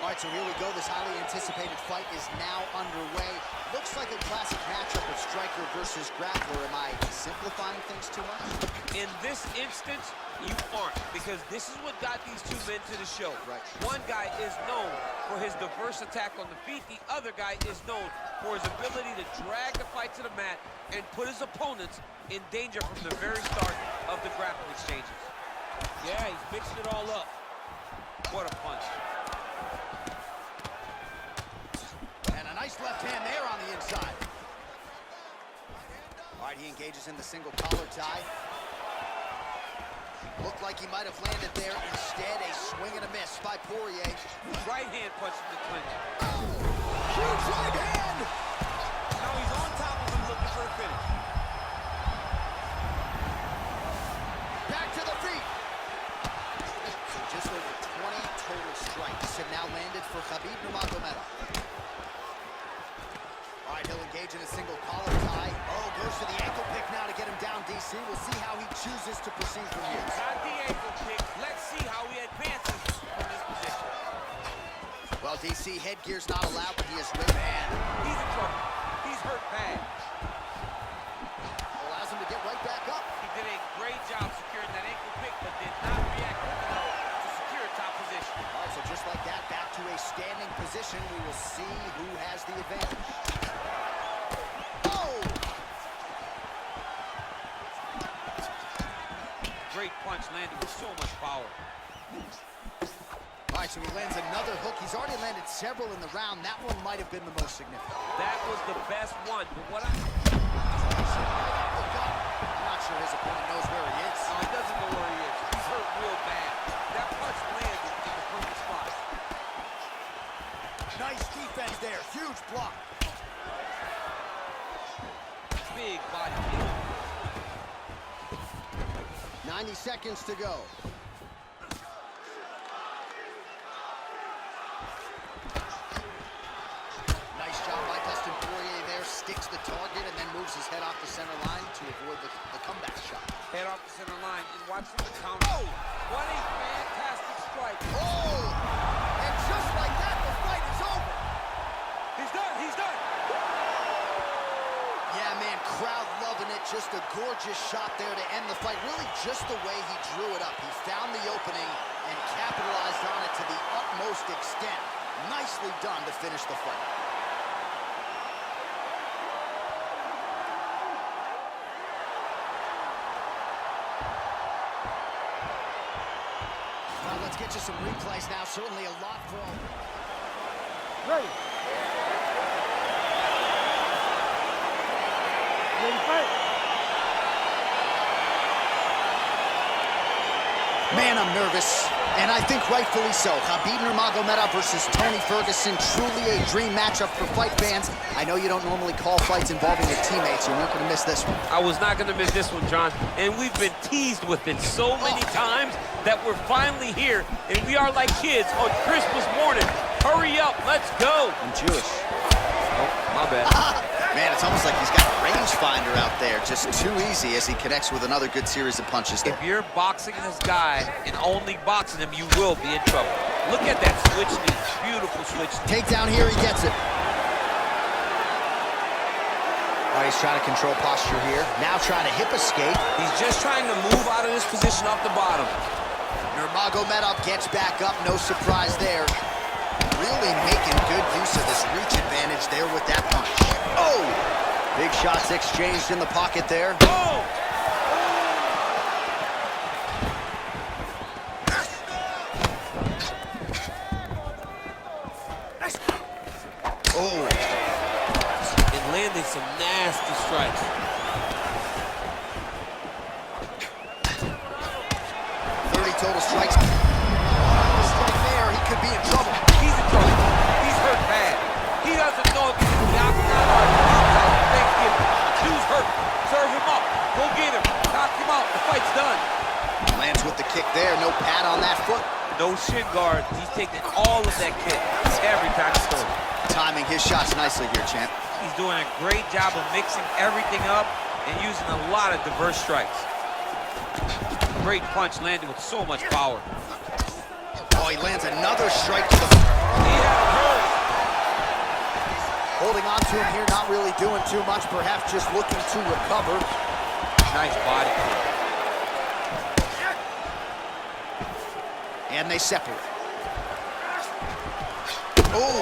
All right, so here we go. This highly anticipated fight is now underway. Looks like a classic matchup of striker versus grappler. Am I simplifying things too much? In this instance, you aren't, because this is what got these two men to the show. Right. One guy is known for his diverse attack on the feet. The other guy is known for his ability to drag the fight to the mat and put his opponents in danger from the very start of the grappling exchanges. Yeah, he's mixing it all up. What a punch. And a nice left hand there on the inside. All right, he engages in the single collar tie. Looked like he might have landed there. Instead, a swing and a miss by Poirier. Right hand punch in the clinch. Huge right hand! Now he's on top of him looking for a finish. Back to the feet. So just over 20 total strikes have now landed for KHABIB Nurmagomedov. All right, he'll engage in a single collar tie. Oh, goes for the ankle pick now to get him down, DC. We'll see how he chooses to proceed from here. Not the ankle pick. Let's see how he advances from this position. Well, DC, headgear's not allowed, but he is with man. He's in trouble. He's hurt bad. Allows him to get right back up. He did a great job securing that ankle pick, but did not react enough to secure a top position. All right, so just like that, back to a standing position. We will see who has the advantage. Oh! Great punch landed with so much power. All right, so he lands another hook. He's already landed several in the round. That one might have been the most significant. That was the best one, but what I'm not sure his opponent knows where he is. he doesn't know where he is. He's hurt real bad. That punch landed in the perfect spot. Nice defense there. Huge block. Big body kick. 90 seconds to go. Nice job by Dustin Poirier there. Sticks the target and then moves his head off the center line to avoid the comeback shot. Head off the center line and watch the counter. Oh! What a fantastic strike. Oh! And just like that, the fight is over. He's done. He's done. Yeah, man, crowd loving it. Just a gorgeous shot there to end the fight. Really just the way he drew it up. He found the opening and capitalized on it to the utmost extent. Nicely done to finish the fight. Well, let's get you some replays now. Certainly a lot for all. Ready. Ready to fight. Man, I'm nervous, and I think rightfully so. KHABIB Nurmagomedov versus Tony Ferguson, truly a dream matchup for fight fans. I know you don't normally call fights involving your teammates. You're not going to miss this one. I was not going to miss this one, John. And we've been teased with it so many times that we're finally here, and we are like kids on Christmas morning. Hurry up, let's go. I'm Jewish. Oh, my bad. Man, it's almost like he's got a rangefinder out there. Just too easy as he connects with another good series of punches there. If you're boxing this guy and only boxing him, you will be in trouble. Look at that switch knee. Beautiful switch knee. Takedown here, he gets it. Oh, he's trying to control posture here. Now trying to hip escape. He's just trying to move out of this position off the bottom. Nurmagomedov gets back up. No surprise there. Really making good use of this reach advantage there with that punch. Oh! Big shots exchanged in the pocket there. Oh! Oh! And landing some nasty strikes. 30 total strikes. Strike there, he could be in trouble. He's in trouble. He's hurt bad. He doesn't know if he's in the octagon or outside of Thanksgiving. Dude's hurt. Serve him up. Go get him. Knock him out. The fight's done. Lands with the kick there. No pad on that foot. No shin guard. He's taking all of that kick every time he throws. Timing his shots nicely here, champ. He's doing a great job of mixing everything up and using a lot of diverse strikes. Great punch landed with so much power. Oh, he lands another strike to the... Holding on to him here, not really doing too much, perhaps just looking to recover. Nice body. And they separate. Oh!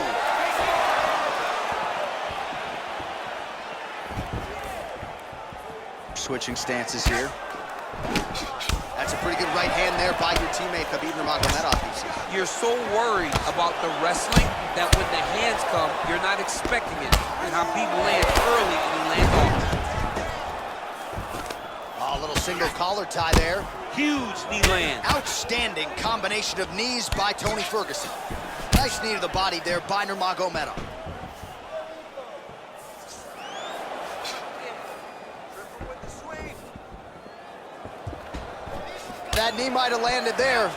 Switching stances here. That's a pretty good right hand there by your teammate, KHABIB NURMAGOMEDOV. You're so worried about the wrestling that when the hands come, you're not expecting it. And KHABIB lands early and he lands off. Oh, a little single collar tie there. Huge knee land. Outstanding combination of knees by Tony Ferguson. Nice knee to the body there by NURMAGOMEDOV. That knee might have landed there.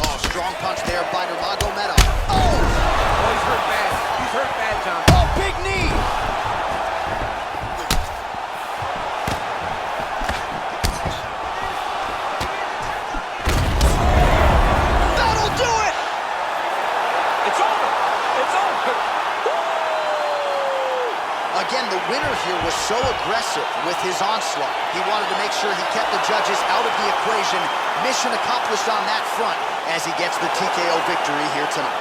Oh, strong punch there by NURMAGOMEDOV. Oh! Oh, he's hurt bad. He's hurt bad, John. Oh, big knee! That'll do it! It's over. It's over. Again, the winner here was so aggressive with his onslaught. He wanted to make sure he kept the judges out of the equation. Mission accomplished on that front as he gets the TKO victory here tonight.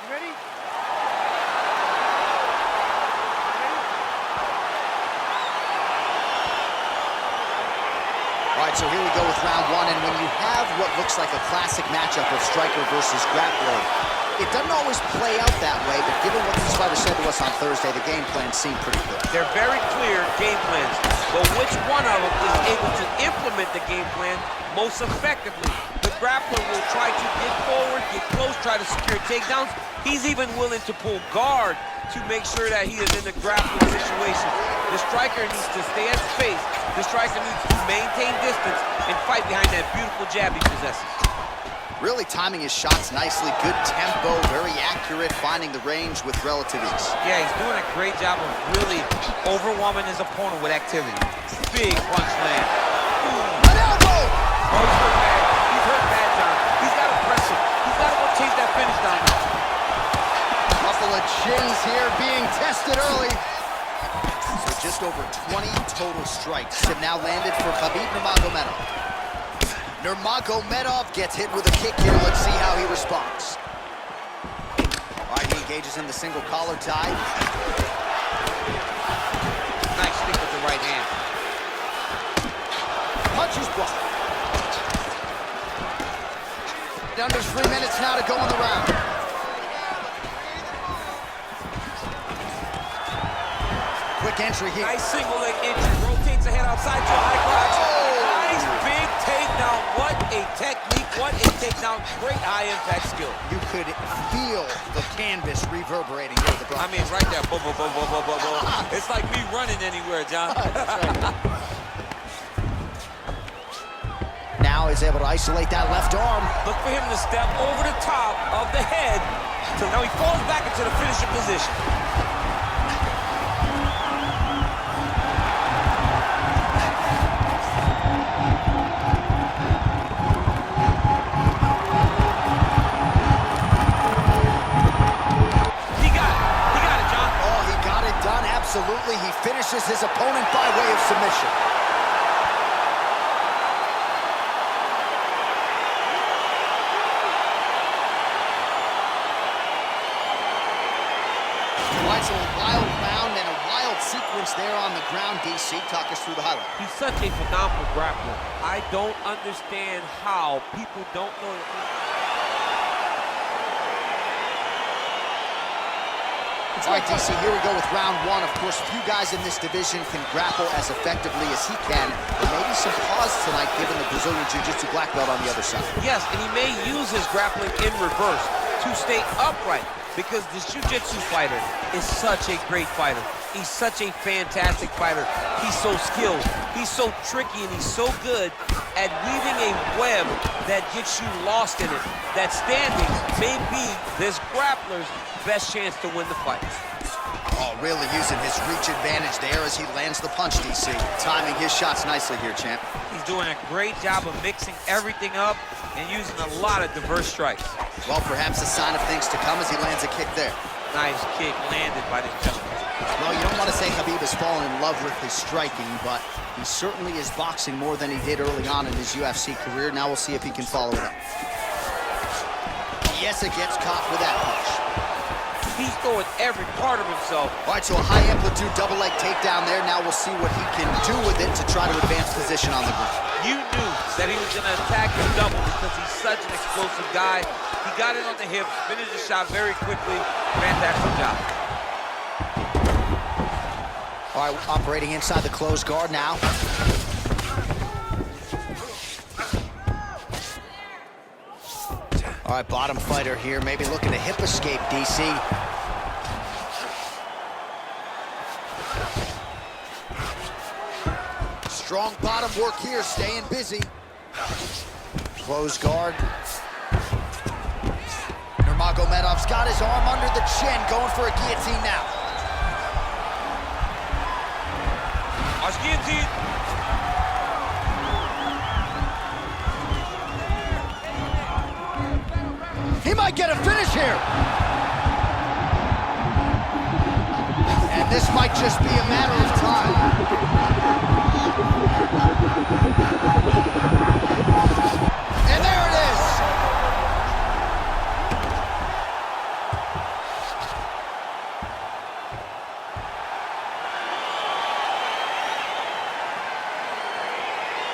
You ready? All right, so here we go with round one, and when you have what looks like a classic matchup of striker versus grappler, it doesn't always play out that way, but given what these fighters said to us on Thursday, the game plan seemed pretty good. They're very clear game plans, but which one of them is able to implement the game plan most effectively? The grappler will try to get forward, get close, try to secure takedowns. He's even willing to pull guard to make sure that he is in the grappling situation. The striker needs to stay at space. The striker needs to maintain distance and fight behind that beautiful jab he possesses. Really timing his shots nicely, good tempo, very accurate, finding the range with relative ease. Yeah, he's doing a great job of really overwhelming his opponent with activity. Big punch land. An elbow! Oh, he's hurt bad. He's hurt bad, John. He's got to press him. He's got to go chase that finish down now. Couple of chins here being tested early. So just over 20 total strikes have now landed for KHABIB NURMAGOMEDOV. NURMAGOMEDOV gets hit with a kick here. Let's see how he responds. All right, he engages in the single collar tie. Nice stick with the right hand. Punches blocked. Under 3 minutes now to go in the round. Quick entry here. Nice single leg entry. Rotates the head outside to a high crotch. Nice big takedown. What a technique. What a takedown. Great high impact skill. You could feel the canvas reverberating here at the I mean, right there. Boom, boom, boom, boom, boom, boom, boom. It's like me running anywhere, John. That's right. Now he's able to isolate that left arm. Look for him to step over the top of the head. So now he falls back into the finishing position. He got it, John. Oh, he got it done, absolutely. He finishes his opponent by way of submission. It's a wild round and a wild sequence there on the ground. DC, talk us through the highlight. He's such a phenomenal grappler. I don't understand how people don't know that. All right, DC, here we go with round one. Of course, few guys in this division can grapple as effectively as he can. There may be some pause tonight given the Brazilian Jiu-Jitsu black belt on the other side. Yes, and he may use his grappling in reverse to stay upright because this Jiu-Jitsu fighter is such a great fighter. He's such a fantastic fighter. He's so skilled. He's so tricky, and he's so good at weaving a web that gets you lost in it. That standing may be this grappler's best chance to win the fight. Oh, really using his reach advantage there as he lands the punch, DC. Timing his shots nicely here, champ. He's doing a great job of mixing everything up and using a lot of diverse strikes. Well, perhaps a sign of things to come as he lands a kick there. Nice kick landed by this gentleman. Well, you don't want to say Khabib has fallen in love with his striking, but he certainly is boxing more than he did early on in his UFC career. Now we'll see if he can follow it up. Yes, it gets caught with that punch. He's throwing every part of himself. All right, so a high-amplitude double-leg takedown there. Now we'll see what he can do with it to try to advance position on the ground. You knew that he was going to attack the double because he's such an explosive guy. He got it on the hip, finished the shot very quickly. Fantastic job. All right, operating inside the closed guard now. All right, bottom fighter here, maybe looking to hip escape, DC. Strong bottom work here, staying busy. Closed guard. Nurmagomedov's got his arm under the chin, going for a guillotine now. Watch guillotine. He might get a finish here. And this might just be a matter of time. And there it is.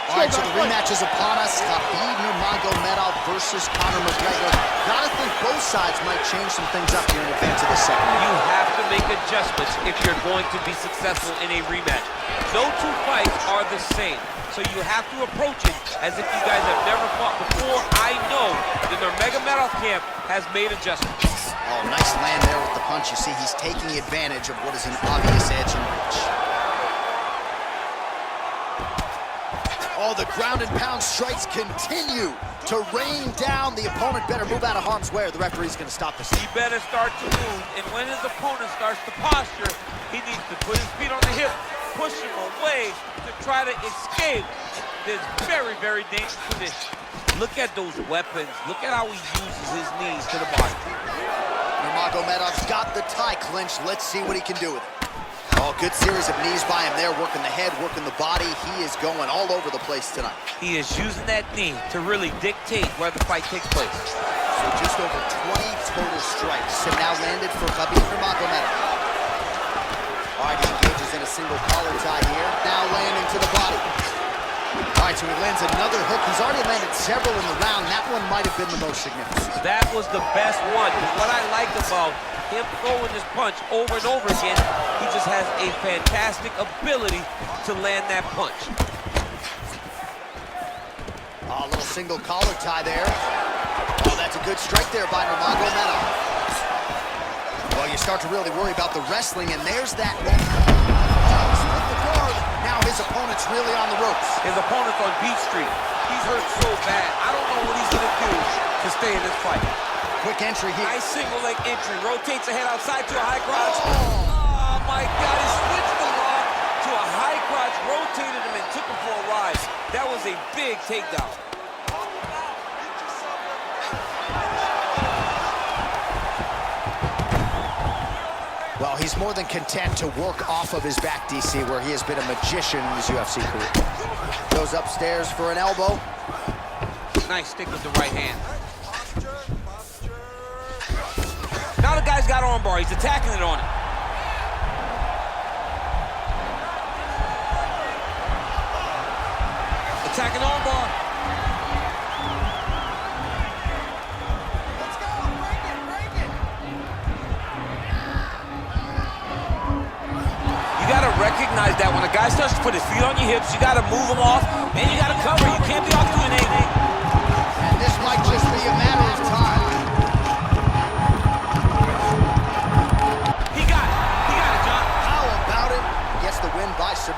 All right, so the rematch is upon us. Khabib Nurmagomedov versus Conor McGregor. Gotta think both sides might change some things up here in advance of the second. You have to make adjustments if you're going to be successful in a rematch. No two fights are the same, so you have to approach it as if you guys have never fought before. I know the Nurmagomedov camp has made adjustments. Oh, nice land there with the punch. You see, he's taking advantage of what is an obvious edge and reach. Oh, the ground and pound strikes continue to rain down. The opponent better move out of harm's way or the referee's going to stop this. He better start to move, and when his opponent starts to posture, he needs to put his feet on the hip, push him away to try to escape this very, very dangerous position. Look at those weapons. Look at how he uses his knees to the body. Nurmagomedov's got the tie clinch. Let's see what he can do with it. Oh, good series of knees by him there, working the head, working the body. He is going all over the place tonight. He is using that knee to really dictate where the fight takes place. So just over 20 total strikes have now landed for Khabib Nurmagomedov. All right, he engages in a single collar tie here. Now landing to the body. All right, so he lands another hook. He's already landed several in the round. That one might have been the most significant. That was the best one. What I like about him throwing this punch over and over again, he just has a fantastic ability to land that punch. Oh, a little single collar tie there. Oh, that's a good strike there by Nurmagomedov. Well, you start to really worry about the wrestling, and there's that one. Split the guard. Now his opponent's really on the ropes. His opponent's on Beat Street. He's hurt so bad. I don't know what he's going to do to stay in this fight. Quick entry here. Nice single leg entry. Rotates the head outside to a high crotch. Oh my God, he switched the lock to a high crotch, rotated him and took him for a ride. That was a big takedown. Well, he's more than content to work off of his back, DC, where he has been a magician in his UFC career. Goes upstairs for an elbow. Nice stick with the right hand. Now the guy's got armbar. He's attacking it on him. Attacking armbar. Let's go, break it, break it. You gotta recognize that when a guy starts to put his feet on your hips, you gotta move him off, and you gotta cover. You can't be off doing anything. And this might just be a matter of time. How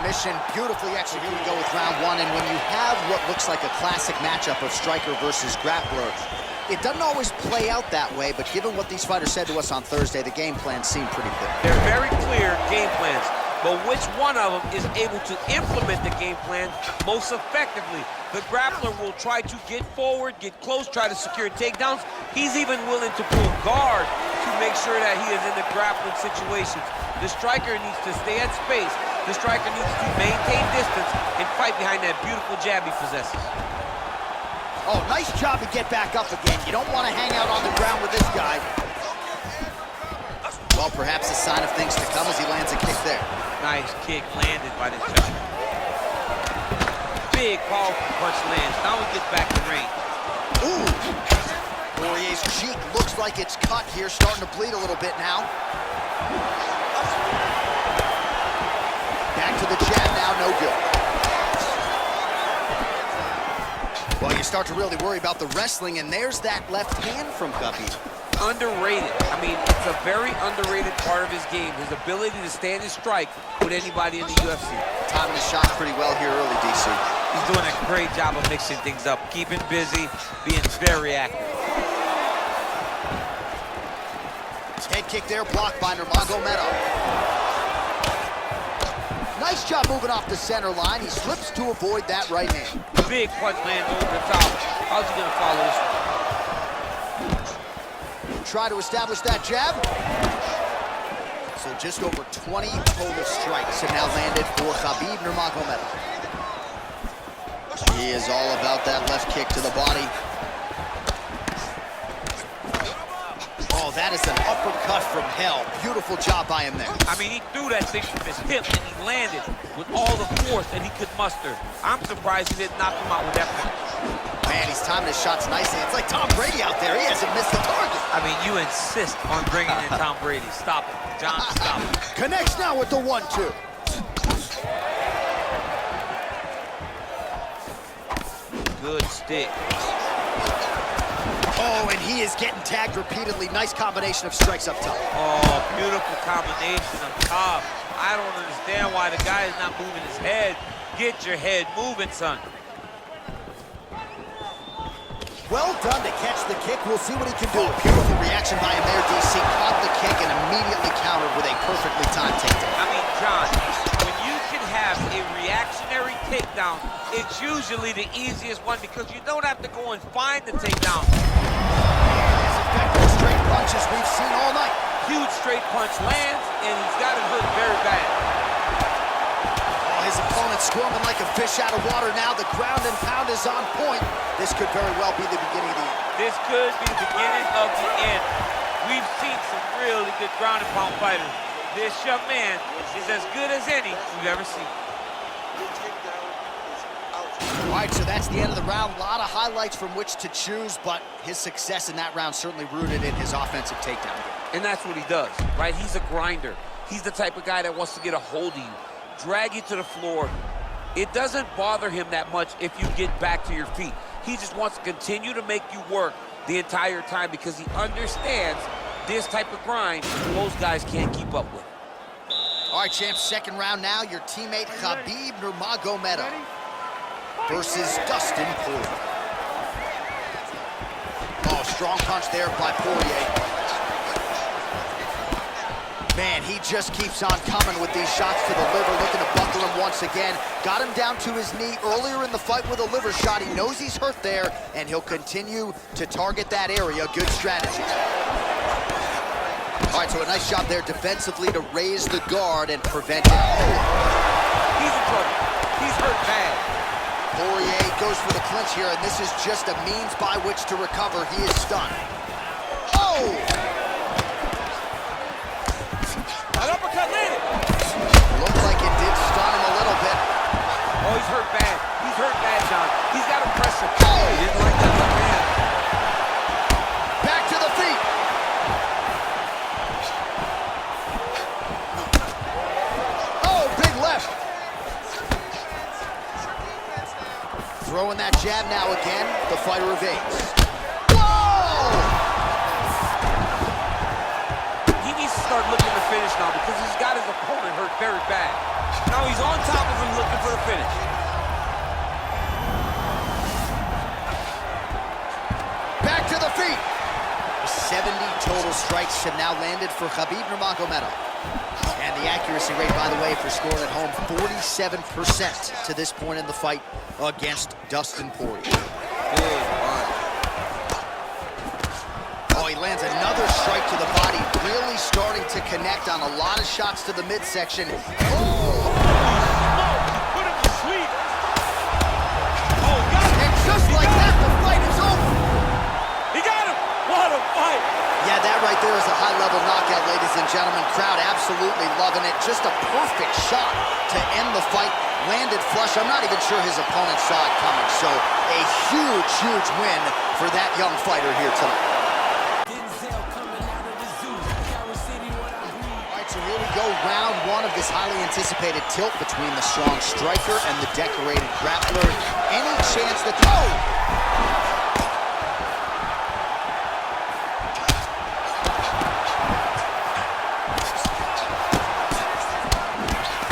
submission, beautifully executed. Here we go with round one, and when you have what looks like a classic matchup of striker versus grappler, it doesn't always play out that way, but given what these fighters said to us on Thursday, the game plan seemed pretty clear. They're very clear game plans, but which one of them is able to implement the game plan most effectively? The grappler will try to get forward, get close, try to secure takedowns. He's even willing to pull guard to make sure that he is in the grappling situations. The striker needs to stay at space. The striker needs to maintain distance and fight behind that beautiful jab he possesses. Oh, nice job to get back up again. You don't want to hang out on the ground with this guy. Well, perhaps a sign of things to come as he lands a kick there. Nice kick landed by this gentleman. Big, powerful punch lands. Now he gets back in range. Ooh! Poirier's cheek looks like it's cut here, starting to bleed a little bit now. Back to the jab now, no good. Well, you start to really worry about the wrestling, and there's that left hand from KHABIB. Underrated. I mean, it's a very underrated part of his game, his ability to stand and strike with anybody in the UFC. Timing his shots pretty well here early, DC. He's doing a great job of mixing things up, keeping busy, being very active. Head kick there, blocked by NURMAGOMEDOV. Nice job moving off the center line. He slips to avoid that right hand. Big punch lands over the top. How's he gonna follow this one? Try to establish that jab. So just over 20 total strikes have now landed for KHABIB NURMAGOMEDOV. He is all about that left kick to the body. Oh, that is an uppercut from hell. Beautiful job by him there. I mean, he threw that thing from his hip and he landed with all the force that he could muster. I'm surprised he didn't knock him out with that punch. Man, he's timing his shots nicely. It's like Tom Brady out there. He hasn't missed a target. I mean, you insist on bringing in Tom Brady. Stop it. John, stop it. Connects now with the 1-2. Good stick. Oh, and he is getting tagged repeatedly. Nice combination of strikes up top. Oh, beautiful combination up top. I don't understand why the guy is not moving his head. Get your head moving, son. Well done to catch the kick. We'll see what he can do. Beautiful reaction by him there, DC. Caught the kick and immediately countered with a perfectly timed takedown. I mean, John, when you can have a reactionary takedown, it's usually the easiest one because you don't have to go and find the takedown. As effective straight punches we've seen all night. Huge straight punch lands, and he's got him hurt very bad. Oh, his opponent squirming like a fish out of water now. The ground and pound is on point. This could very well be the beginning of the end. This could be the beginning of the end. We've seen some really good ground and pound fighters. This young man is as good as any we've ever seen. All right, so that's the end of the round. A lot of highlights from which to choose, but his success in that round certainly rooted in his offensive takedown game. And that's what he does, right? He's a grinder. He's the type of guy that wants to get a hold of you, drag you to the floor. It doesn't bother him that much if you get back to your feet. He just wants to continue to make you work the entire time because he understands this type of grind most guys can't keep up with. All right, champs, second round now. Your teammate KHABIB NURMAGOMEDOV versus Dustin Poirier. Oh, strong punch there by Poirier. Man, he just keeps on coming with these shots to the liver, looking to buckle him once again. Got him down to his knee earlier in the fight with a liver shot. He knows he's hurt there, and he'll continue to target that area. Good strategy. All right, so a nice job there defensively to raise the guard and prevent it. He's in trouble. He's hurt bad. Poirier goes for the clinch here, and this is just a means by which to recover. He is stunned. Oh! An uppercut landed. Looked like it did stun him a little bit. Oh, he's hurt bad. He's hurt bad, John. He's got to press him. Oh! He didn't like that left hand. Back to the feet. Oh, big left. Throwing that jab now again. The fighter evades. Whoa! He needs to start looking to finish now because he's got his opponent hurt very bad. Now he's on top of him looking for the finish. Back to the feet. 70 total strikes have now landed for KHABIB Nurmagomedov. And the accuracy rate, by the way, for scoring at home, 47% to this point in the fight against Dustin Poirier. Oh, he lands another strike to the body, really starting to connect on a lot of shots to the midsection. Oh! Put him to sleep. Oh, got him. And just like that, the fight is over. He got him. What a fight. Yeah, that right there is a high-level knockout, ladies and gentlemen. Crowd absolutely loving it. Just a perfect shot to end the fight. Landed flush. I'm not even sure his opponent saw it coming. So a huge, huge win for that young fighter here tonight. All right, so here we go. Round one of this highly anticipated tilt between the strong striker and the decorated grappler. Any chance that... Oh!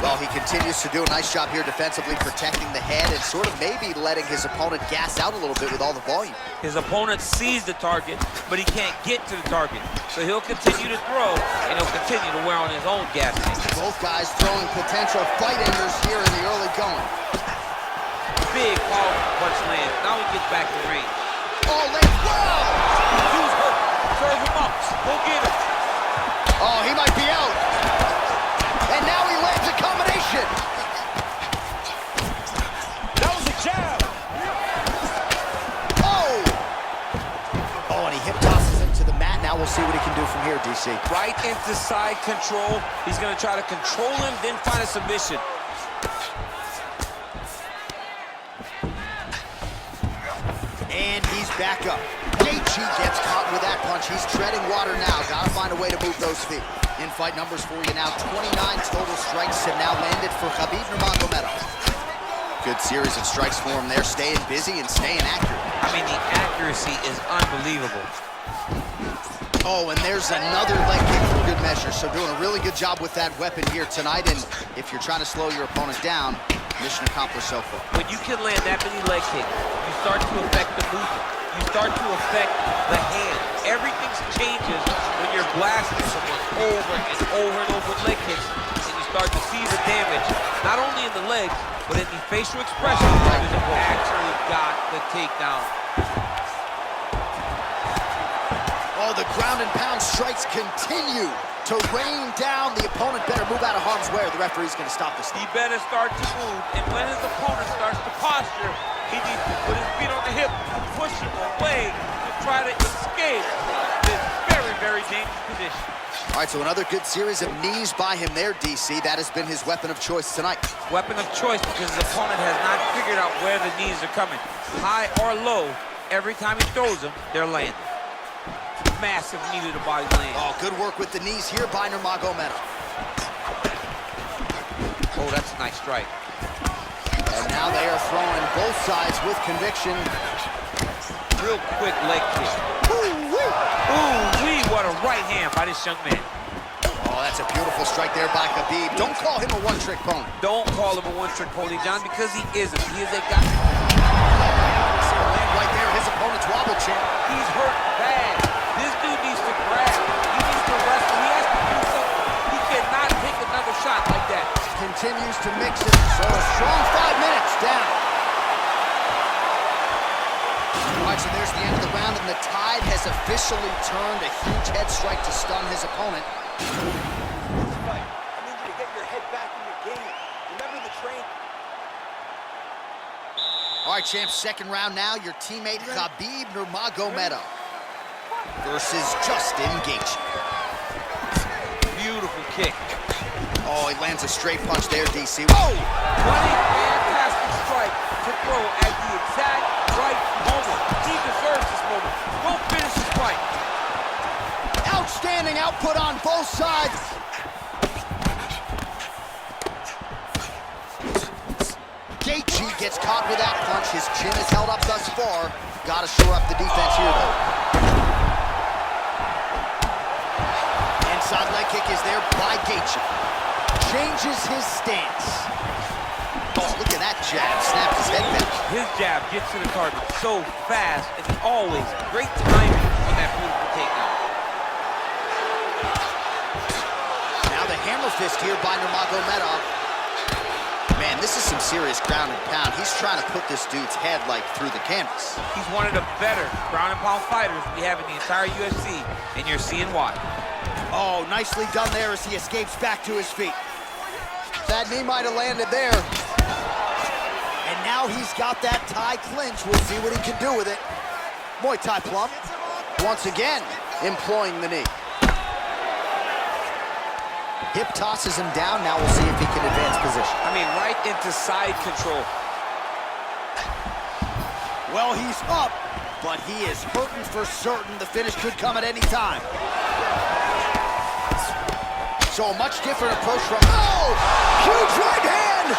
Well, he continues to do a nice job here defensively, protecting the head and sort of maybe letting his opponent gas out a little bit with all the volume. His opponent sees the target, but he can't get to the target. So he'll continue to throw, and he'll continue to wear on his own gas tank. Both guys throwing potential fight enders here in the early going. Big powerful punch lands. Now he gets back to range. Oh, let's go! Dude's hurt. Serve him up. Go get him. Oh, he might be out. And now he lands a combination. That was a jab. Oh! Oh, and he hip tosses him to the mat. Now we'll see what he can do from here, DC. Right into side control. He's going to try to control him, then find a submission. And he's back up. KG gets caught with that punch. He's treading water now. Gotta find a way to move those feet. In-fight numbers for you now. 29 total strikes have now landed for KHABIB Nurmagomedov. Good series of strikes for him there. Staying busy and staying accurate. I mean, the accuracy is unbelievable. Oh, and there's another leg kick for good measure. So doing a really good job with that weapon here tonight. And if you're trying to slow your opponent down, mission accomplished so far. When you can land that many leg kicks, you start to affect the movement. You start to affect the hand. Everything changes when you're blasting someone over and over and over with leg kicks, and you start to see the damage, not only in the legs, but in the facial expression. Actually got the takedown. Oh, the ground and pound strikes continue to rain down. The opponent better move out of harm's way or the referee's going to stop this. He better start to move, and when his opponent starts to posture, he needs to put his feet on the hip, push him away to try to escape this very, very dangerous position. All right, so another good series of knees by him there, DC. That has been his weapon of choice tonight. Weapon of choice because his opponent has not figured out where the knees are coming. High or low, every time he throws them, they're landing. Massive knee to the body land. Oh, good work with the knees here by Nurmagomedov. Oh, that's a nice strike. And now they are throwing both sides with conviction. Real quick leg kick. Ooh-wee, what a right hand by this young man. Oh, that's a beautiful strike there by KHABIB. Don't call him a one-trick pony. Don't call him a one-trick pony, John, because he isn't. He is a guy. Right there, his opponent's wobble champ. He's hurt bad. This dude needs to grab. He needs to wrestle. He has to do something. He cannot take another shot like that. Continues to mix it. So a strong 5 minutes down. All right, so there's the end of the round, and the tide has officially turned. A huge head strike to stun his opponent. I need you to get your head back in the game. Remember the train. All right, champs, second round now. Your teammate KHABIB Nurmagomedov versus Justin Gaethje. Beautiful kick. Oh, he lands a straight punch there, DC. Oh! What a fantastic strike to throw at the exact right moment. He deserves this moment. Go finish this fight. Outstanding output on both sides. Gaethje gets caught with that punch. His chin is held up thus far. Got to shore up the defense here, though. And Outside leg kick is there by Gaethje. Changes his stance. Oh, look at that jab. Snapped his head back. His jab gets to the target so fast, and always great timing on that beautiful takedown. Now the hammer fist here by Nurmagomedov. Man, this is some serious ground and pound. He's trying to put this dude's head, like, through the canvas. He's one of the better ground and pound fighters we have in the entire UFC, and you're seeing why. Oh, nicely done there as he escapes back to his feet. That knee might have landed there. And now he's got that tie clinch. We'll see what he can do with it. Muay Thai plum. Once again, employing the knee. Hip tosses him down. Now we'll see if he can advance position. I mean, right into side control. Well, he's up, but he is hurting for certain. The finish could come at any time. So a much different approach from... Oh! Huge right hand!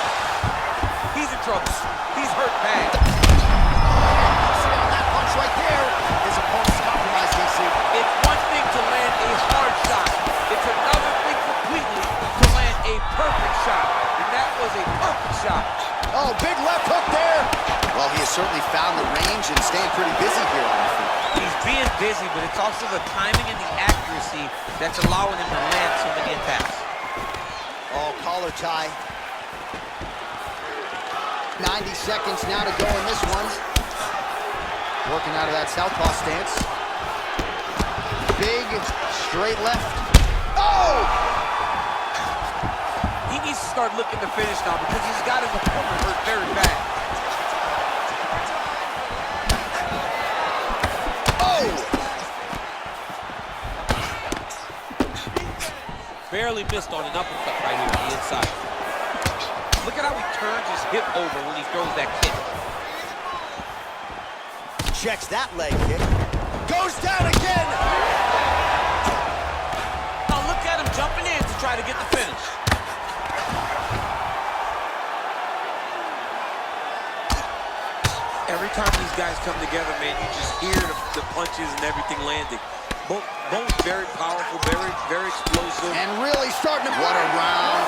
He's in trouble. He's hurt bad. See on that punch right there. His opponent's compromised, DC. It's one thing to land a hard shot. It's another thing completely to land a perfect shot. And that was a perfect shot. Oh, big left hook there. Well, he has certainly found the range and staying pretty busy here on the feet. He's being busy, but it's also the timing and the accuracy that's allowing him to land so many attacks. Oh, collar tie. 90 seconds now to go in this one. Working out of that southpaw stance. Big, straight left. Oh! He needs to start looking to finish now because he's got his opponent hurt very bad. Oh! Barely missed on an uppercut right here on the inside. Look at how he turns his hip over when he throws that kick. Checks that leg kick. Goes down again! Now look at him jumping in to try to get the finish. Every time these guys come together, man, you just hear the punches and everything landing. Both very powerful, very explosive. And really starting to... What a round.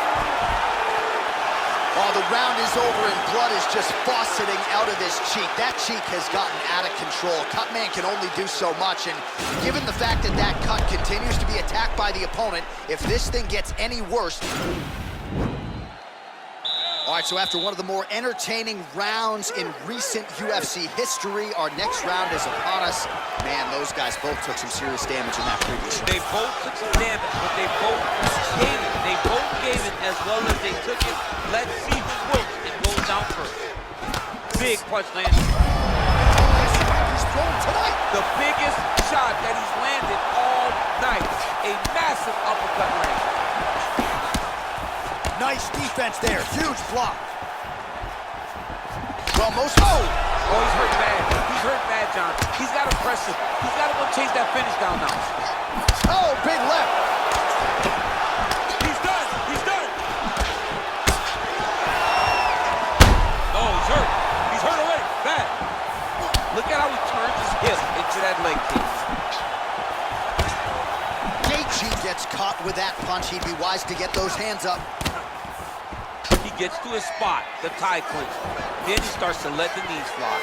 Oh, the round is over and blood is just fauceting out of his cheek. That cheek has gotten out of control. Cut man can only do so much, and given the fact that that cut continues to be attacked by the opponent, if this thing gets any worse... All right, so after one of the more entertaining rounds in recent UFC history, our next round is upon us. Man, those guys both took some serious damage in that previous round. They both took some damage, but they both gave it. They both gave it as well as they took it. Let's see who wins and goes down first. Big punch landed. He's thrown tonight. The biggest shot that he's landed all night. A massive uppercut land. Nice defense there. Huge block. Well, most... Oh! Oh, he's hurt bad. He's hurt bad, John. He's got to press it. He's got to go chase that finish down now. Oh, big left. He's done. He's done. Oh, he's hurt. He's hurt already. Bad. Look at how he turns his hip into that leg kick. Gaethje gets caught with that punch. He'd be wise to get those hands up. He gets to his spot, the tie clinch. Then he starts to let the knees fly.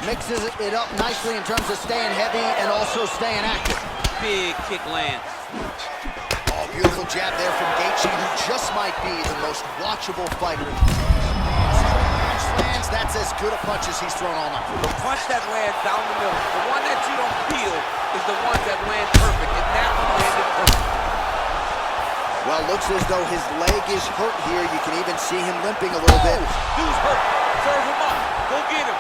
Mixes it up nicely in terms of staying heavy and also staying active. Big kick lands. Oh, beautiful jab there from Gaethje, who just might be the most watchable fighter. Punch lands, that's as good a punch as he's thrown all night. The punch that lands down the middle, the one that you don't feel is the one that lands perfect, and that one landed perfect. Well, looks as though his leg is hurt here. You can even see him limping a little bit. Dude's hurt. Serve him up. Go get him.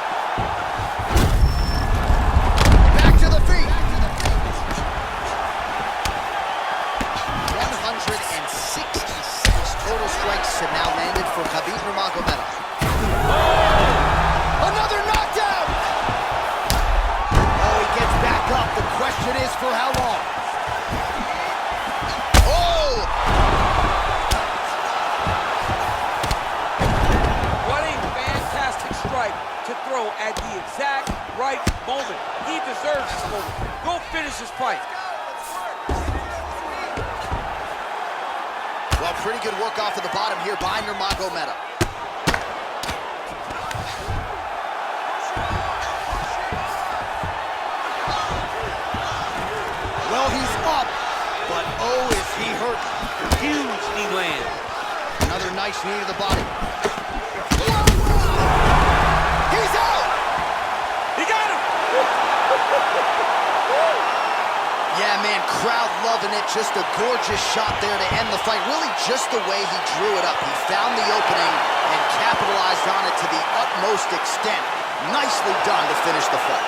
Back to the feet. 166 total strikes have now landed for KHABIB Nurmagomedov. Oh! Another knockdown! Oh, he gets back up. The question is for how long? To throw at the exact right moment. He deserves this moment. Go finish this fight. pretty good work off of the bottom here by NURMAGOMEDOV. Well, he's up, but oh, is he hurt. Huge knee land. Another nice knee to the body. He's out! He got him! Yeah, man, crowd loving it. Just a gorgeous shot there to end the fight. Really just the way he drew it up. He found the opening and capitalized on it to the utmost extent. Nicely done to finish the fight.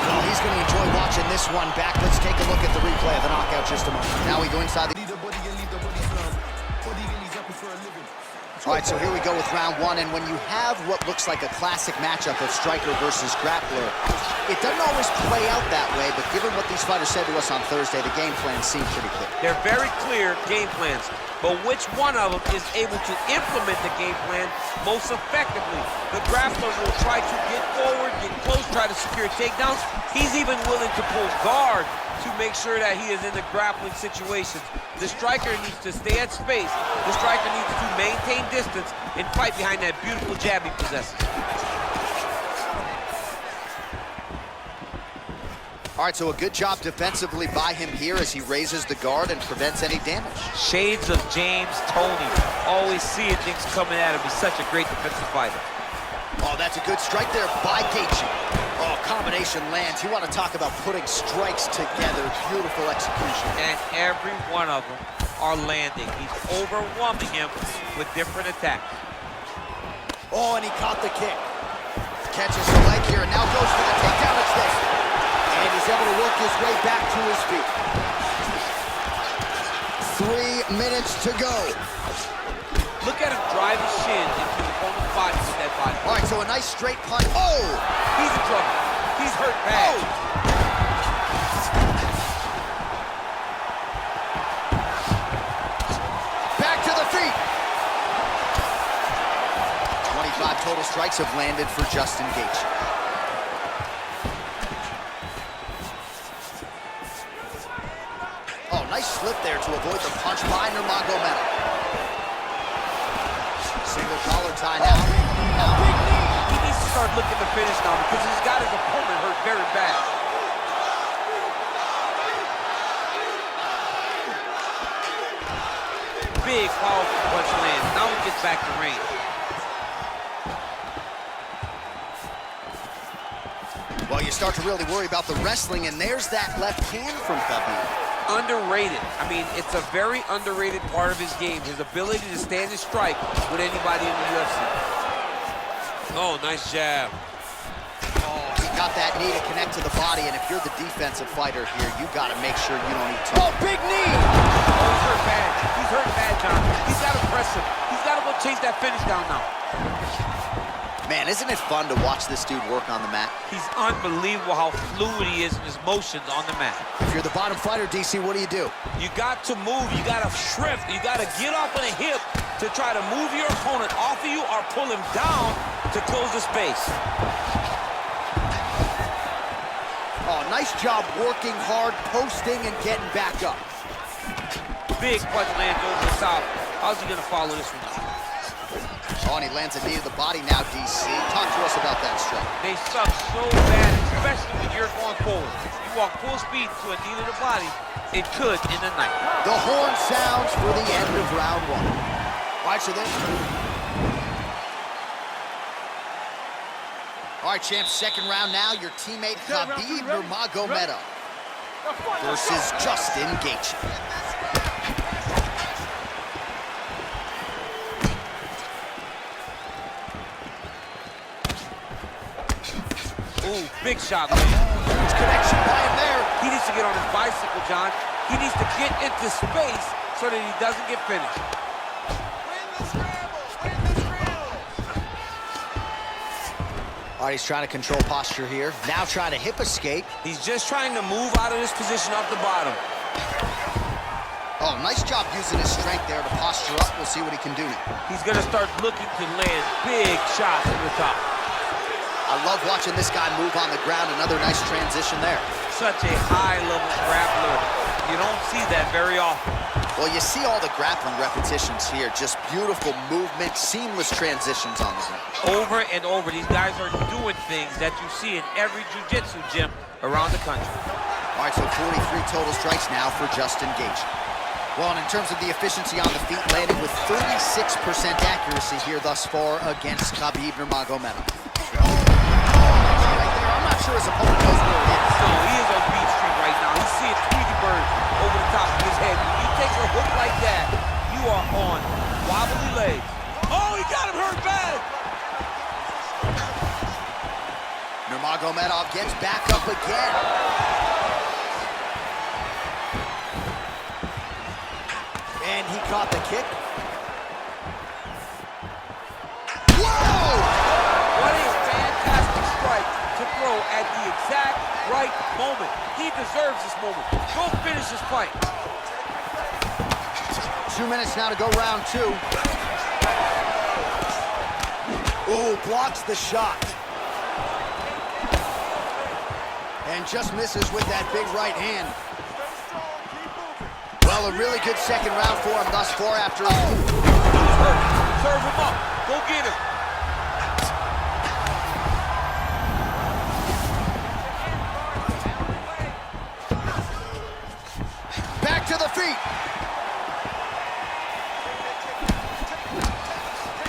Well, he's going to enjoy watching this one back. Let's take a look at the replay of the knockout just a moment. Now we go inside the... All right, so here we go with round one, and when you have what looks like a classic matchup of striker versus grappler, it doesn't always play out that way, but given what these fighters said to us on Thursday, the game plan seemed pretty clear. They're very clear game plans, but which one of them is able to implement the game plan most effectively? The grappler will try to get forward, get close, try to secure takedowns. He's even willing to pull guard to make sure that he is in the grappling situations. The striker needs to stay at space. The striker needs to maintain distance and fight behind that beautiful jab he possesses. All right, so a good job defensively by him here as he raises the guard and prevents any damage. Shades of James Toney. Always seeing things coming at him. He's such a great defensive fighter. Oh, that's a good strike there by Gaethje. Oh, combination lands. You want to talk about putting strikes together. Beautiful execution. And every one of them are landing. He's overwhelming him with different attacks. Oh, and he caught the kick. Catches the leg here and now goes for the takedown. It's this. And he's able to work his way back to his feet. 3 minutes to go. Look at him drive his shin into the opponent's body with that body. All right, so a nice straight punch. Oh! He's in trouble. He's hurt bad. Oh! Back to the feet. 25 total strikes have landed for Justin Gaethje. Oh, nice slip there to avoid the punch by NURMAGOMEDOV. Single collar tie now. He needs to start looking to finish now because he's got his opponent hurt very bad. Big, powerful punch lands. Now he gets back to range. Well, you start to really worry about the wrestling, and there's that left hand from KHABIB. Underrated. I mean, it's a very underrated part of his game. His ability to stand and strike with anybody in the UFC. Oh, nice jab. Oh, he got that knee to connect to the body, and if you're the defensive fighter here, you got to make sure you don't eat too. Oh, big knee! Oh, he's hurt bad. He's hurt bad, John. He's got to press him. He's got to go chase that finish down now. Man, isn't it fun to watch this dude work on the mat? He's unbelievable how fluid he is in his motions on the mat. If you're the bottom fighter, DC, what do? You got to move. You got to shrimp. You got to get off on a hip to try to move your opponent off of you or pull him down to close the space. Oh, nice job working hard, posting, and getting back up. Big punch lands over the top. How's he going to follow this one up? Oh, and he lands a knee to the body now, DC. Talk to us about that strike. They suck so bad, especially when you're going forward. You walk full speed to a knee to the body, it could end the night. The horn sounds for the end of round one. All right, so then... All right, champs, second round now. Your teammate KHABIB NURMAGOMEDOV versus Justin Gaethje. Ooh, big shot, man. Huge connection by him there. He needs to get on his bicycle, John. He needs to get into space so that he doesn't get finished. All right, he's trying to control posture here. Now trying to hip escape. He's just trying to move out of this position off the bottom. Oh, nice job using his strength there to posture up. We'll see what he can do now. He's going to start looking to land big shots from the top. I love watching this guy move on the ground. Another nice transition there. Such a high-level grappler. You don't see that very often. Well, you see all the grappling repetitions here. Just beautiful movement, seamless transitions on the ground. Over and over, these guys are doing things that you see in every jiu-jitsu gym around the country. All right, so 43 total strikes now for Justin Gaethje. Well, and in terms of the efficiency on the feet, landing with 36% accuracy here thus far against KHABIB Nurmagomedov. Right there, I'm not sure his opponent knows where it is. So he is on beat street right now. He's seeing Tweety Bird over the top of his head. When you take a hook like that, you are on wobbly legs. Oh, he got him hurt bad! Nurmagomedov gets back up again. And he caught the kick. Whoa! What a fantastic strike to throw at the exact right moment. He deserves this moment. Go finish this fight. 2 minutes now to go round 2. Ooh, blocks the shot. And just misses with that big right hand. Well, a really good second round for him thus far after... He's hurt. Serve him up. Go get him. Back to the feet.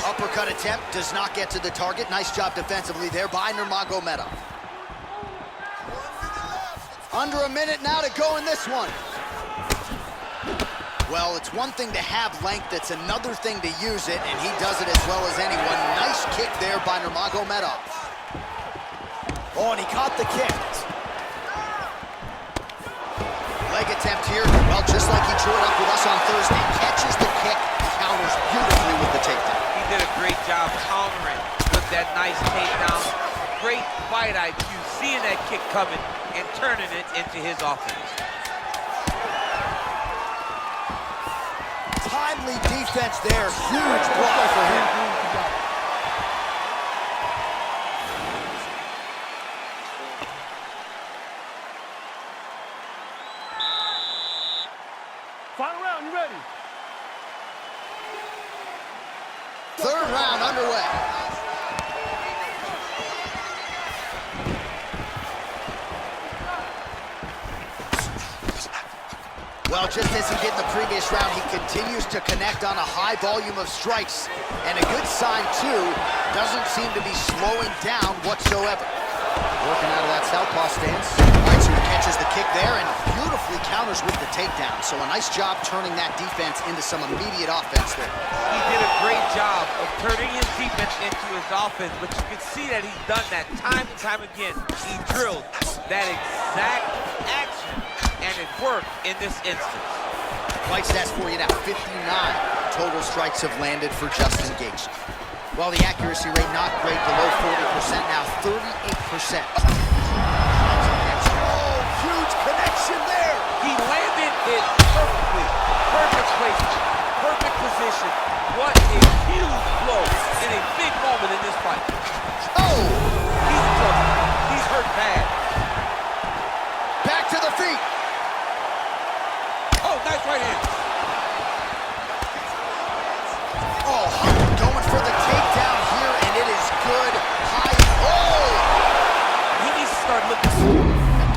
Uppercut attempt does not get to the target. Nice job defensively there by Nurmagomedov. Under a minute now to go in this one. Well, it's one thing to have length, it's another thing to use it, and he does it as well as anyone. Nice kick there by Nurmagomedov. Oh, and he caught the kick. Leg attempt here. Well, just like he drew it up with us on Thursday. Catches the kick, counters beautifully with the takedown. He did a great job countering with that nice takedown. Great fight IQ, seeing that kick coming and turning it into his offense. Timely defense there. Huge block for him. Final round, you ready? Third round underway. Well, just as he did in the previous round, he continues to connect on a high volume of strikes. And a good sign, too, doesn't seem to be slowing down whatsoever. Working out of that southpaw stance. All right, so he catches the kick there and beautifully counters with the takedown. So a nice job turning that defense into some immediate offense there. He did a great job of turning his defense into his offense, but you can see that he's done that time and time again. He drilled that exact action, and it worked in this instance. Fight stats for you now. 59 total strikes have landed for Justin Gaethje. Well, the accuracy rate not great, below 40%, now 38%. Oh, huge connection there. He landed it perfectly. Perfect placement, perfect position. What a huge blow in a big moment in this fight. Oh! He's in trouble. He's hurt bad. Back to the feet. Oh, nice right hand. Oh, going for the takedown here, and it is good. High. Oh! He needs to start looking.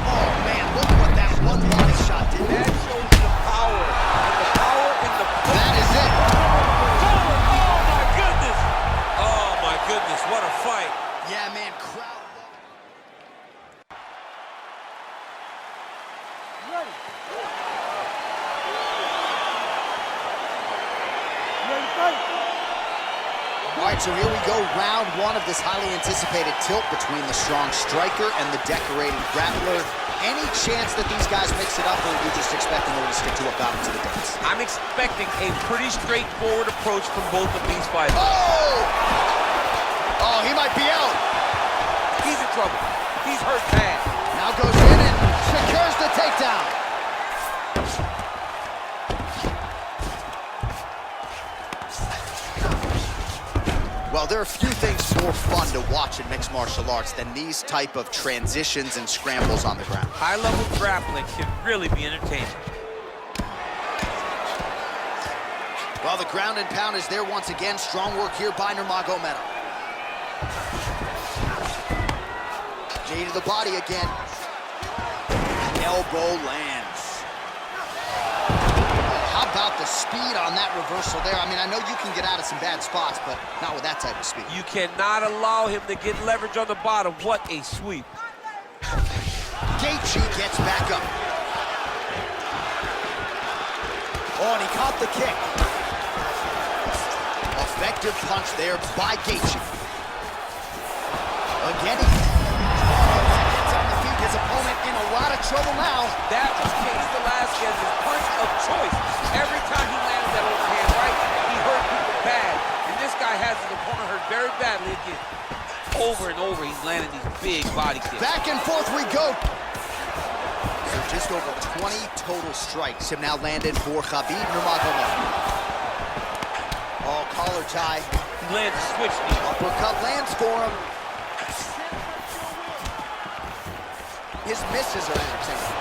Oh, man, look what that one body shot did. That shows you the power. And the power in the... That is it. Oh, my goodness. Oh, my goodness. What a fight. Yeah, man, crowd. Ready? Ready to fight? All right, so here we go, round 1 of this highly anticipated tilt between the strong striker and the decorated grappler. Any chance that these guys mix it up, or are you just expecting them to stick to what got them to the dance? I'm expecting a pretty straightforward approach from both of these fighters. Oh! Oh, he might be out. He's in trouble. He's hurt bad. Now goes in and secures the takedown. Well, there are few things more fun to watch in mixed martial arts than these type of transitions and scrambles on the ground. High-level grappling can really be entertaining. Well, the ground and pound is there once again. Strong work here by NURMAGOMEDOV. Knee to the body again. Elbow lands. How about the speed on that reversal there? I mean, I know you can get out of some bad spots, but not with that type of speed. You cannot allow him to get leverage on the bottom. What a sweep. Gaethje gets back up. Oh, and he caught the kick. Effective punch there by Gaethje. Again, he gets on the feet. His opponent in a lot of trouble now. That was Cain Velasquez's punch of choice. Every time he landed that overhand right, he hurt people bad. And this guy has his opponent hurt very badly again. Over and over, he's landing these big body kicks. Back and forth we go. So just over 20 total strikes have now landed for KHABIB NURMAGOMEDOV. Oh, collar tie. He lands a switch knee. Uppercut lands for him. His misses are entertaining.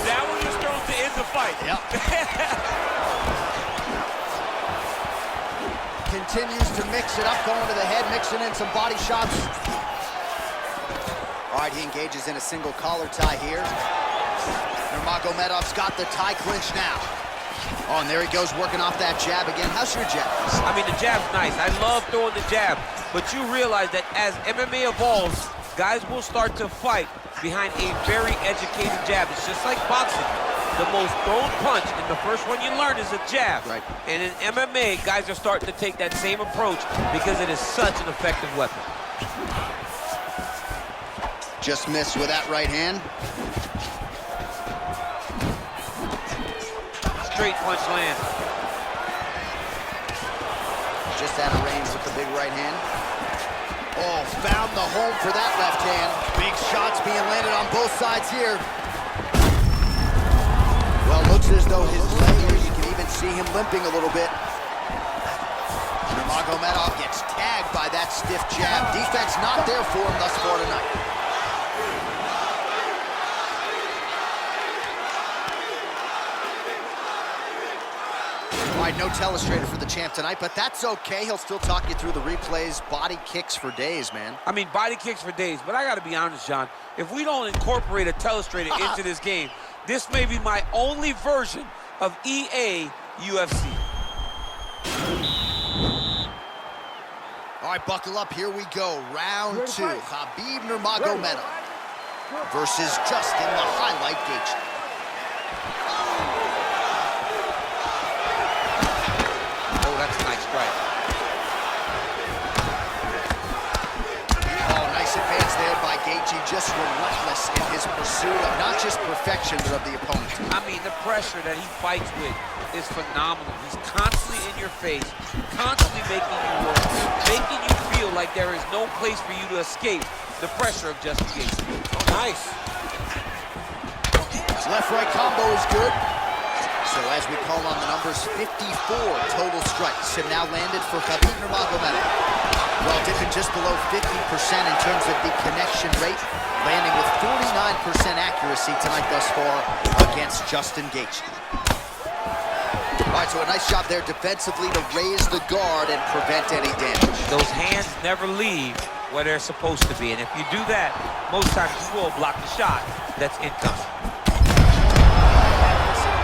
That one was thrown to end the fight. Yep. Continues to mix it up, going to the head, mixing in some body shots. All right, he engages in a single collar tie here. NURMAGOMEDOV's got the tie clinch now. Oh, and there he goes, working off that jab again. How's your jab? I mean, the jab's nice. I love throwing the jab. But you realize that as MMA evolves, guys will start to fight behind a very educated jab. It's just like boxing. The most thrown punch, and the first one you learn is a jab. Right. And in MMA, guys are starting to take that same approach because it is such an effective weapon. Just missed with that right hand. Straight punch lands. Just out of range with the big right hand. Oh, found the home for that left hand. Big shots being landed on both sides here. Well, looks as though his leg here, you can even see him limping a little bit. NURMAGOMEDOV gets tagged by that stiff jab. Defense not there for him thus far tonight. All right, no telestrator for the champ tonight, but that's okay. He'll still talk you through the replays. Body kicks for days, man. I mean, body kicks for days, but I gotta be honest, John. If we don't incorporate a telestrator into this game, this may be my only version of EA UFC. All right, buckle up. Here we go. Round two. KHABIB NURMAGOMEDOV versus Justin, the highlight Gaethje. Oh, that's a nice strike. Oh, nice advance there by Gaethje. Just relentless in his pursuit of not just perfection, but of the opponent. I mean, the pressure that he fights with is phenomenal. He's constantly in your face, constantly making you work, making you feel like there is no place for you to escape the pressure of Justin Gaethje. Oh, nice. His left-right combo is good. So as we call on the numbers, 54 total strikes have now landed for KHABIB NURMAGOMEDOV. Well, dipping just below 50% in terms of the connection rate, landing with 49% accuracy tonight thus far against Justin Gaethje. All right, so a nice job there defensively to raise the guard and prevent any damage. Those hands never leave where they're supposed to be, and if you do that, most times you will block the shot that's incoming.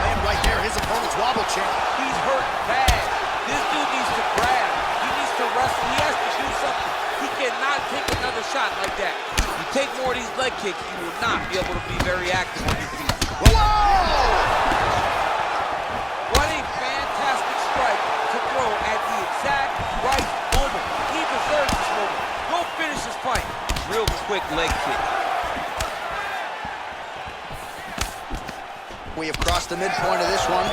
And right there, his opponent's wobble check. He's hurt bad. This dude needs to grab. He needs to wrestle. He has to do something. He cannot take another shot like that. You take more of these leg kicks, you will not be able to be very active on your feet. Whoa! What a fantastic strike to throw at the exact right moment. He deserves this moment. Go finish this fight. Real quick leg kick. We have crossed the midpoint of this one.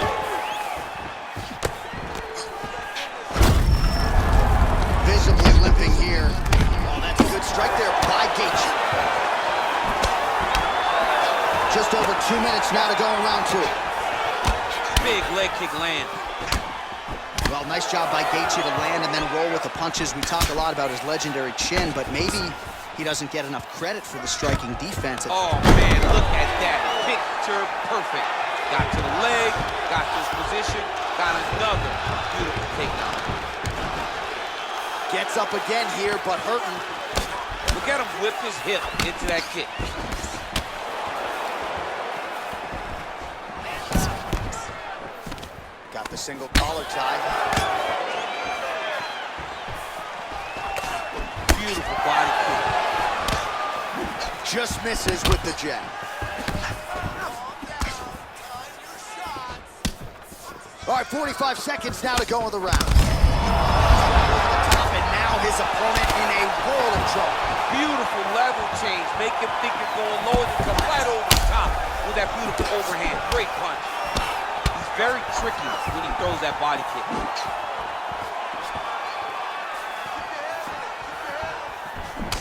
Visibly limping here. Oh, that's a good strike there by Gaethje. Just over 2 minutes now to go in round two. Big leg kick land. Well, nice job by Gaethje to land and then roll with the punches. We talk a lot about his legendary chin, but maybe he doesn't get enough credit for the striking defense. Oh, man, look at that. Picture perfect. Got to the leg, got to his position, got another beautiful takedown. Gets up again here, but hurting. Look at him whip his hip into that kick. Got the single collar tie. Beautiful body kick. Just misses with the jab. All right, 45 seconds now to go in the round. Over the top, and now his opponent in a world of trouble. Beautiful level change. Make him think you're going low and come right over the top with that beautiful overhand. Great punch. He's very tricky when he throws that body kick.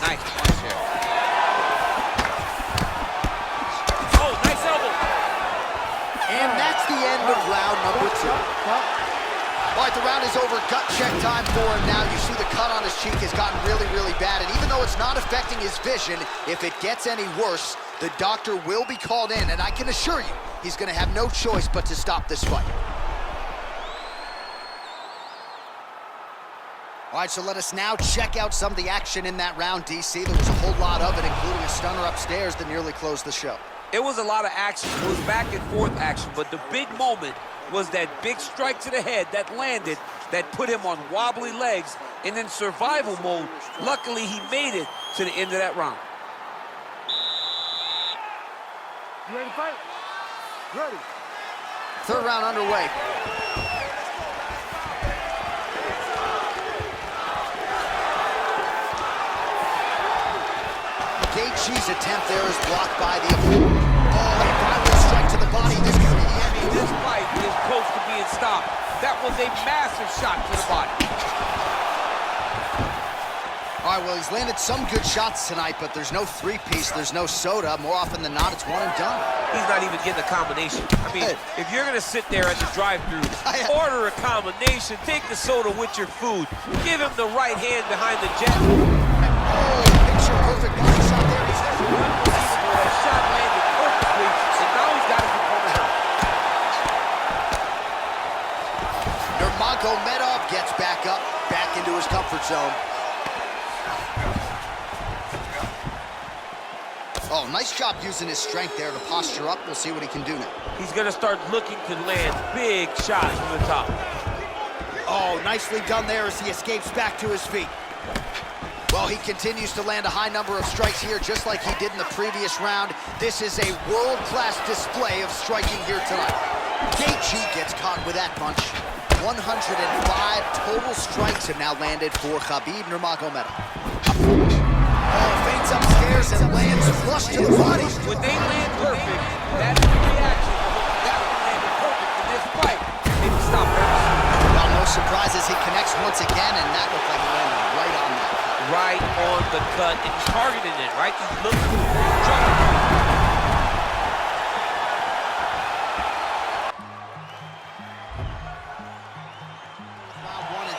Nice punch there. Oh, nice elbow. And that's the end of round number 2. All right, the round is over. Gut check time for him now. You see the cut on his cheek has gotten really, really bad. And even though it's not affecting his vision, if it gets any worse, the doctor will be called in. And I can assure you, he's going to have no choice but to stop this fight. All right, so let us now check out some of the action in that round, DC. There was a whole lot of it, including a stunner upstairs that nearly closed the show. It was a lot of action. It was back and forth action, but the big moment was that big strike to the head that landed, that put him on wobbly legs, and in survival mode, luckily he made it to the end of that round. You ready to fight? Ready. Third round underway. Gaethje's attempt there is blocked by the opponent. Oh, a violent strike to the body. This could be the end. This fight is close to being stopped. That was a massive shot to the body. All right, well, he's landed some good shots tonight, but there's no three-piece, there's no soda. More often than not, it's one and done. He's not even getting a combination. I mean, if you're gonna sit there at the drive-thru, order a combination, take the soda with your food, give him the right hand behind the jet. Oh, picture perfect body shot there. He's That shot landed perfectly, and now he's got his opponent hurt. Nurmagomedov gets back up, back into his comfort zone. Oh, nice job using his strength there to posture up. We'll see what he can do now. He's gonna start looking to land big shots from the top. Oh, nicely done there as he escapes back to his feet. Well, he continues to land a high number of strikes here, just like he did in the previous round. This is a world-class display of striking here tonight. Gaethje gets caught with that punch. 105 total strikes have now landed for KHABIB Nurmagomedov. Oh, feints upstairs and lands flush to the body. When they land perfect, that's the reaction. That one landed perfect in this fight. They can stop everything. Well, no surprises. He connects once again, and that looked like he landed right on that. Right on the cut, and he's targeting it, right? He's looking for the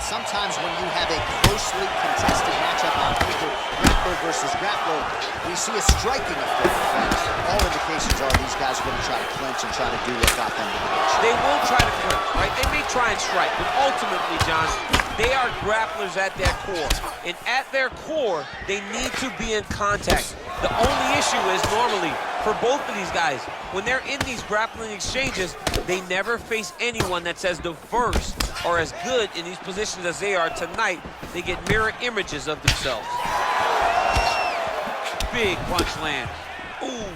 Sometimes when you have a closely contested matchup on paper, grappler versus grappler, we see a striking effect. All indications are these guys are going to try to clinch and try to do what got them to the finish. They will try to clinch, right? They may try and strike, but ultimately, John, they are grapplers at their core. And at their core, they need to be in contact. The only issue is normally, for both of these guys, when they're in these grappling exchanges, they never face anyone that's as diverse or as good in these positions as they are tonight. They get mirror images of themselves. Big punch land. Ooh.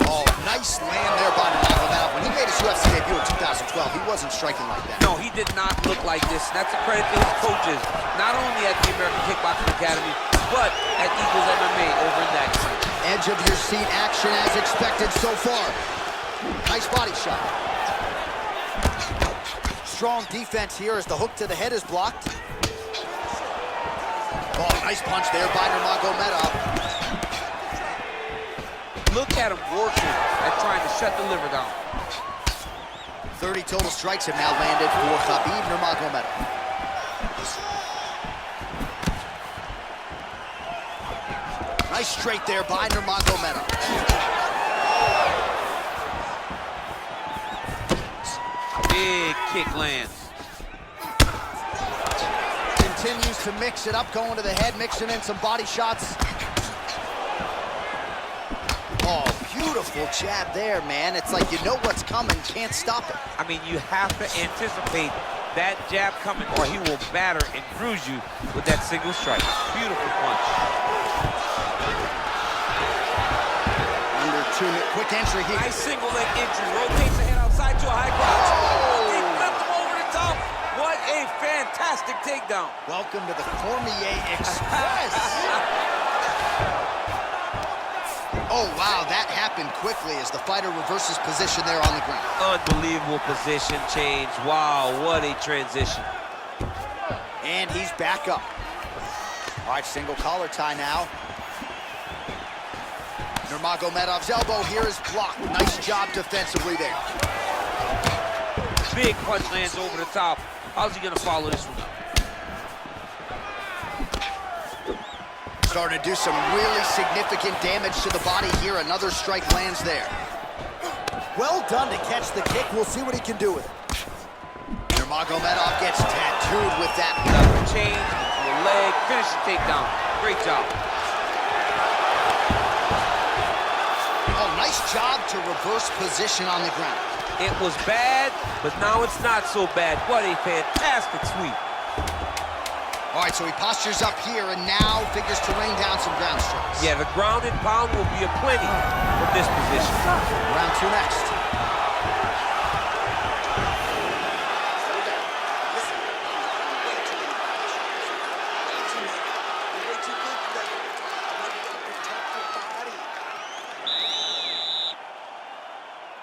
Oh, nice land there by Nurmagomedov. When he made his UFC debut in 2012, he wasn't striking like that. No, he did not look like this. And that's a credit to his coaches, not only at the American Kickboxing Academy, but at Eagles MMA over in that country. Edge of your seat action as expected so far. Nice body shot. Strong defense here as the hook to the head is blocked. Oh, nice punch there by Nurmagomedov. Look at him working at trying to shut the liver down. 30 total strikes have now landed for KHABIB Nurmagomedov. Nice straight there by Nurmagomedov. Big kick lands. Continues to mix it up, going to the head, mixing in some body shots. Oh, beautiful jab there, man. It's like you know what's coming, can't stop it. I mean, you have to anticipate that jab coming or he will batter and bruise you with that single strike. Beautiful punch. Under 2 minutes, quick entry here. Nice single leg entry, rotates the head outside to a high crotch. Oh, he flipped him over the top. What a fantastic takedown. Welcome to the Cormier Express. Oh, wow, that happened quickly as the fighter reverses position there on the ground. Unbelievable position change. Wow, what a transition. And he's back up. All right, single collar tie now. Nurmagomedov's elbow here is blocked. Nice job defensively there. Big punch lands over the top. How's he gonna follow this one up? Starting to do some really significant damage to the body here. Another strike lands there. Well done to catch the kick. We'll see what he can do with it. Nurmagomedov gets tattooed with that. Another change to a leg, finish the takedown. Great job. Oh, nice job to reverse position on the ground. It was bad, but now it's not so bad. What a fantastic sweep. All right, so he postures up here and now figures to rain down some ground strikes. Yeah, the ground and pound will be aplenty from this position. Round 2 next.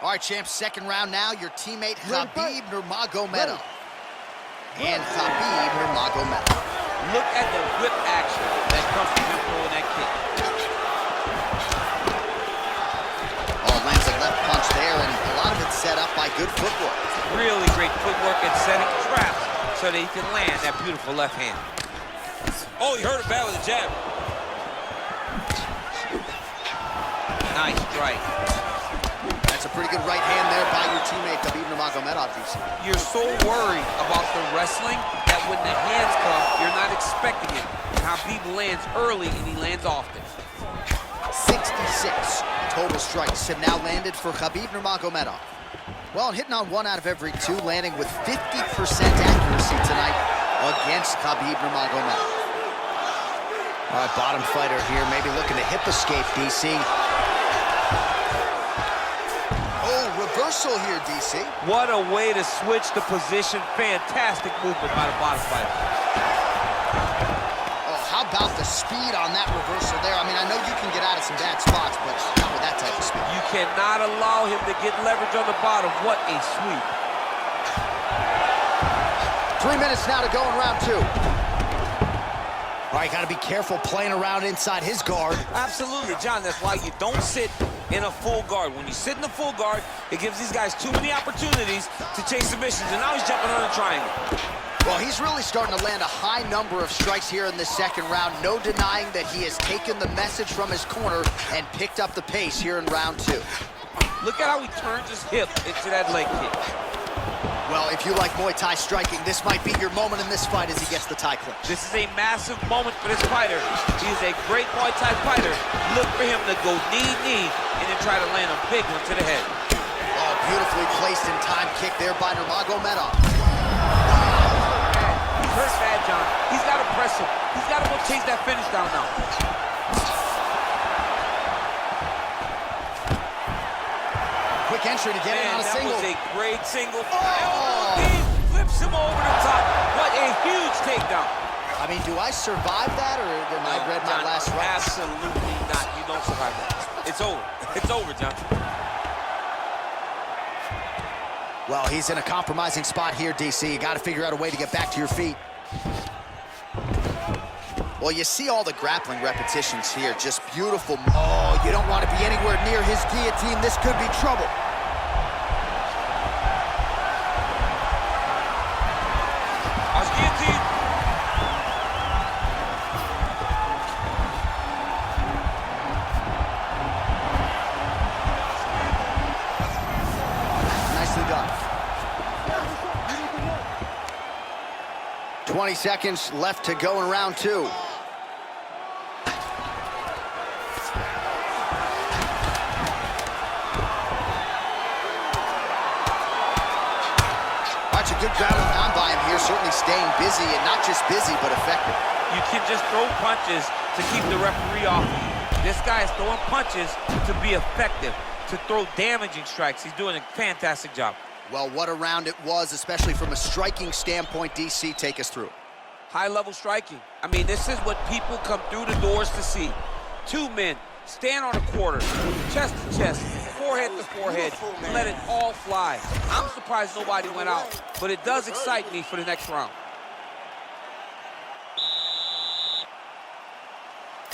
All right, champs, second round now. Your teammate, KHABIB Nurmagomedov. And KHABIB Nurmagomedov. Look at the whip action that comes from him throwing that kick. Oh, lands a left punch there, and a lot of it set up by good footwork. Really great footwork and setting traps so that he can land that beautiful left hand. Oh, he hurt it bad with a jab. Nice strike. That's a pretty good right hand there by your teammate, KHABIB Nurmagomedov. You're so worried about the wrestling that when the hands come, you're not expecting it. KHABIB lands early and he lands often. 66 total strikes have now landed for KHABIB Nurmagomedov. Well, hitting on 1 out of every 2, landing with 50% accuracy tonight against KHABIB Nurmagomedov. All right, bottom fighter here, maybe looking to hip escape, DC. Reversal here, DC. What a way to switch the position. Fantastic movement by the bottom fighter. Oh, how about the speed on that reversal there? I mean, I know you can get out of some bad spots, but not with that type of speed. You cannot allow him to get leverage on the bottom. What a sweep. 3 minutes now to go in round 2. All right, got to be careful playing around inside his guard. Absolutely, John. That's why you don't sit in a full guard. When you sit in a full guard, it gives these guys too many opportunities to chase submissions, and now he's jumping on a triangle. Well, he's really starting to land a high number of strikes here in the second round. No denying that he has taken the message from his corner and picked up the pace here in round 2. Look at how he turns his hip into that leg kick. Well, if you like Muay Thai striking, this might be your moment in this fight as he gets the Thai clinch. This is a massive moment for this fighter. He is a great Muay Thai fighter. Look for him to go knee, and then try to land a big one to the head. Oh, beautifully placed in time kick there by Nurmagomedov. He's hurt bad, John. He's got to press him. He's got to go chase that finish down now. Quick entry to get in on a single. That was a great single. Oh! Elbow deep, flips him over the top. What a huge takedown. I mean, do I survive that, or am I read my last right? Absolutely not. You don't survive that. It's over. It's over, John. Well, he's in a compromising spot here, DC. You got to figure out a way to get back to your feet. Well, you see all the grappling repetitions here. Just beautiful. Oh, you don't want to be anywhere near his guillotine. This could be trouble. 20 seconds left to go in round 2. That's a good ground and pound by him here, certainly staying busy, and not just busy, but effective. You can just throw punches to keep the referee off of you. This guy is throwing punches to be effective, to throw damaging strikes. He's doing a fantastic job. Well, what a round it was, especially from a striking standpoint. DC, take us through. High-level striking. I mean, this is what people come through the doors to see. Two men stand on a quarter, chest to chest, forehead to forehead, let it all fly. I'm surprised nobody went out, but it does excite me for the next round.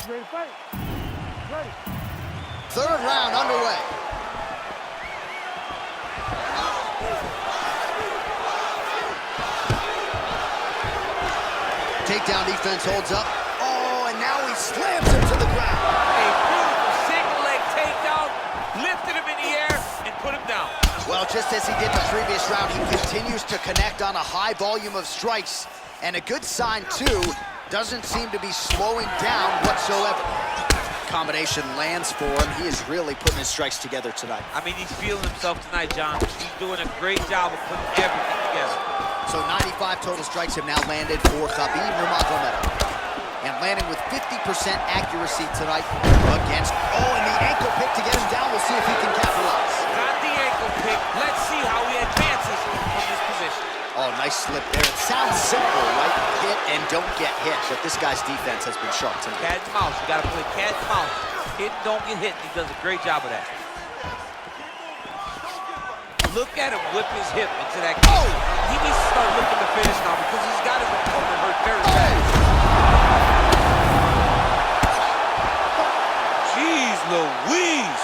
You ready to fight? Ready. Third round underway. Takedown defense holds up. Oh, and now he slams him to the ground. A beautiful single leg takedown, lifted him in the air, and put him down. Well, just as he did the previous round, he continues to connect on a high volume of strikes. And a good sign, too, doesn't seem to be slowing down whatsoever. Combination lands for him. He is really putting his strikes together tonight. I mean, he's feeling himself tonight, John. He's doing a great job of putting everything together. So 95 total strikes have now landed for KHABIB Nurmagomedov. And landing with 50% accuracy tonight against... Oh, and the ankle pick to get him down. We'll see if he can capitalize. Got the ankle pick. Let's see how he advances from this position. Oh, nice slip there. It sounds simple, right? Hit and don't get hit. But this guy's defense has been sharp tonight. Cat and mouse. You got to play cat and mouse. Hit and don't get hit. He does a great job of that. Look at him whip his hip into that kick. Oh! He needs to start looking to finish now because he's got his opponent hurt very bad. Jeez Louise!